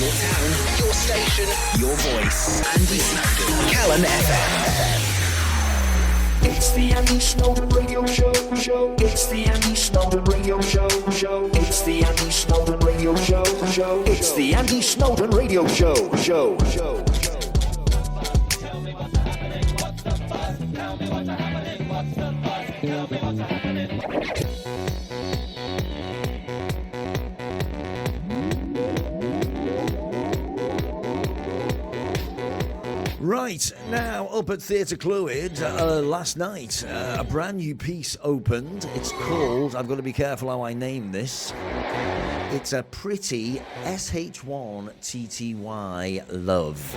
Your town, your station, your voice. Andy Snowden, Calon FM. It's the Andy Snowden Radio Show. It's the Andy Snowden Radio Show. It's the Andy Snowden Radio Show. It's the Andy Snowden Radio Show. Tell me what's happening, what's the buzz? Tell me what's happening, what's the buzz? Tell me what's happening. Right, now up at Theatr Clwyd last night, a brand new piece opened. It's called, I've got to be careful how I name this, it's a pretty SH1TTY love.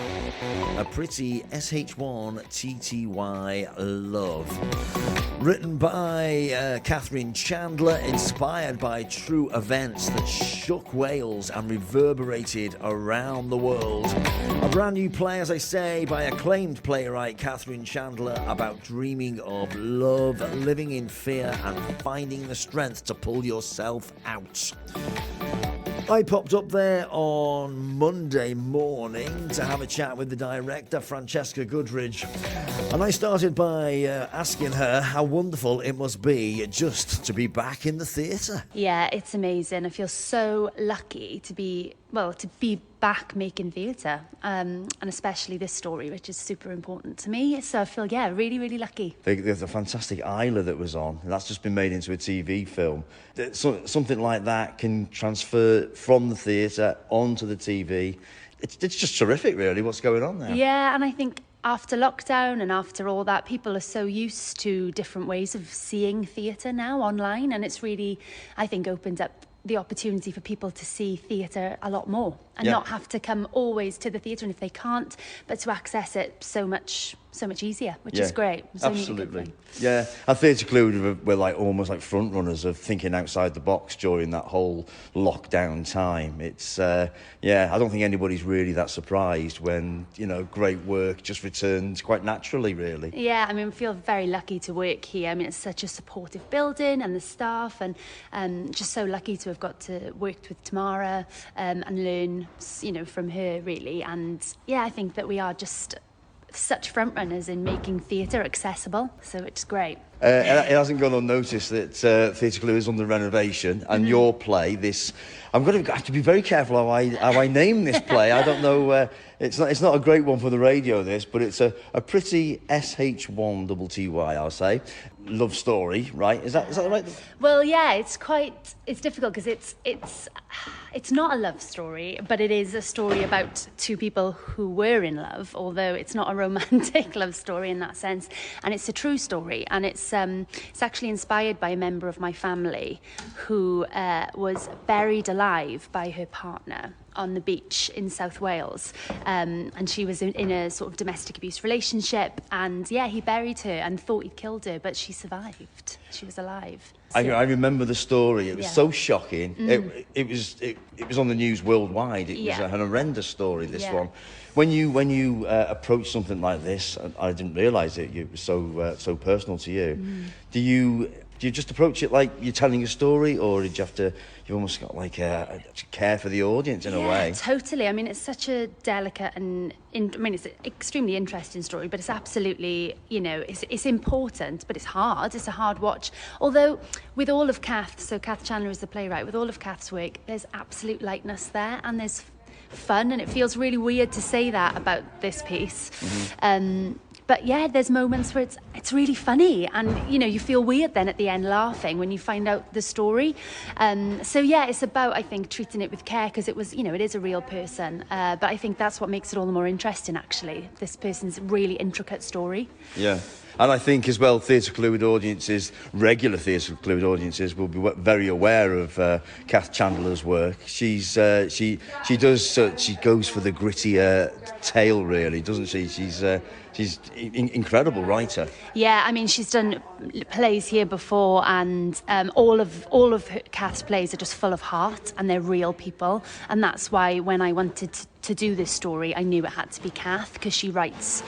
A pretty SH1TTY love. Written by Katherine Chandler, inspired by true events that shook Wales and reverberated around the world. A brand new play, as I say, by acclaimed playwright Katherine Chandler about dreaming of love, living in fear and finding the strength to pull yourself out. I popped up there on Monday morning to have a chat with the director, Francesca Goodridge, and I started by asking her how wonderful it must be just to be back in the theatre. Yeah, it's amazing. I feel so lucky to be back making theatre, and especially this story, which is super important to me. So I feel, really, really lucky. There's a fantastic Isla that was on, and that's just been made into a TV film. Something like that can transfer from the theatre onto the TV. It's just terrific, really, what's going on there. Yeah, and I think after lockdown and after all that, people are so used to different ways of seeing theatre now online, and it's really, I think, opened up the opportunity for people to see theatre a lot more and not have to come always to the theatre, and if they can't, but to access it so much easier, which is great. It's absolutely. Yeah, and Theatr Clwyd were like almost like front runners of thinking outside the box during that whole lockdown time. It's I don't think anybody's really that surprised when great work just returns quite naturally, really. Yeah, I mean, I feel very lucky to work here. I mean, it's such a supportive building, and the staff, and just so lucky to have got to work with Tamara and learn from her, really. And I think that we are just such front runners in making theatre accessible, so it's great. It hasn't gone unnoticed that Theatr Clwyd is under renovation, and your play, this, I'm going to have to be very careful how I name this play. I don't know. It's not a great one for the radio, this, but it's a pretty SH1TTY, I'll say, love story, right? Is that right? Well, yeah, it's difficult because it's not a love story, but it is a story about two people who were in love, although it's not a romantic love story in that sense, and it's a true story, and it's actually inspired by a member of my family who was buried alive by her partner on the beach in South Wales, and she was in a sort of domestic abuse relationship, and he buried her and thought he'd killed her, but she survived. She was alive. So, I remember the story. It was so shocking. It was on the news worldwide. It was an horrendous story, this one. When you approach something like this, I didn't realise it was so personal to you. Do you just approach it like you're telling a story, or did you almost got like a care for the audience in a way? Yeah, totally. I mean, it's such a delicate and it's an extremely interesting story, but it's absolutely, it's important, but it's hard. It's a hard watch. Although with all of Kath Chandler is the playwright, with all of Kath's work, there's absolute lightness there, and there's fun, and it feels really weird to say that about this piece. But there's moments where it's really funny, and you feel weird then at the end laughing when you find out the story. It's about, I think, treating it with care, because it was, it is a real person. But I think that's what makes it all the more interesting, actually. This person's really intricate story. Yeah. And I think as well, Theatr Clwyd audiences, regular Theatr Clwyd audiences, will be very aware of Kath Chandler's work. She goes for the grittier tale, really, doesn't she? She's incredible writer. Yeah, I mean, she's done plays here before, and all of her Kath's plays are just full of heart, and they're real people, and that's why when I wanted to do this story, I knew it had to be Kath, because she writes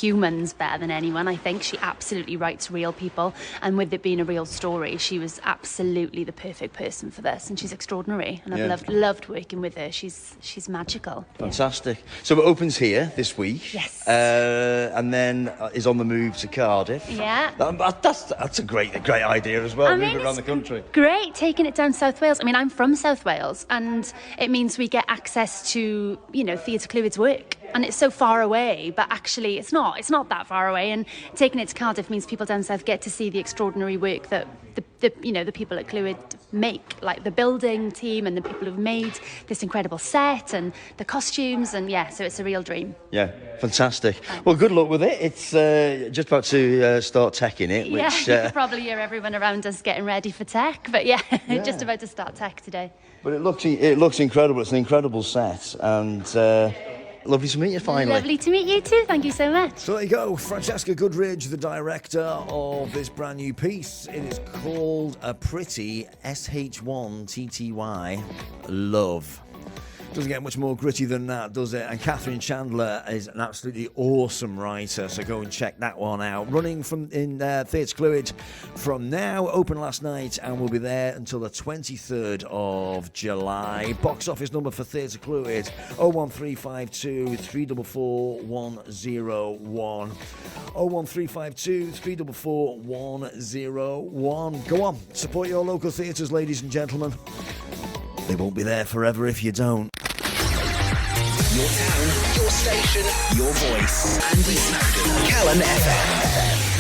humans better than anyone. I think she absolutely writes real people, and with it being a real story, she was absolutely the perfect person for this, and she's extraordinary, and I've loved working with her. She's magical. Fantastic. So it opens here this week. Yes. And then is on the move to Cardiff. Yeah. That's a great idea as well. Moving around the country. Great, taking it down South Wales. I mean, I'm from South Wales, and it means we get access to, Theatr Clwyd's work. And it's so far away, but actually it's not that far away. And taking it to Cardiff means people down south get to see the extraordinary work that the people at Clwyd make, like the building team and the people who've made this incredible set and the costumes, and so it's a real dream. Yeah, fantastic. Thanks. Well, good luck with it. It's just about to start teching it. Which, you could probably hear everyone around us getting ready for tech, but just about to start tech today. But it looks incredible. It's an incredible set, and lovely to meet you finally. Lovely to meet you too. Thank you so much. So there you go, Francesca Goodridge, the director of this brand new piece. It is called A Pretty SH1TTY Love. Doesn't get much more gritty than that, does it? And Katherine Chandler is an absolutely awesome writer, so go and check that one out. Running in Theatr Clwyd from now, open last night, and we'll be there until the 23rd of July. Box office number for Theatr Clwyd, 01352 344 101. 01352 344 101. Go on, support your local theatres, ladies and gentlemen. They won't be there forever if you don't. Your town, your station, your voice. Andy Snowden. Calon FM.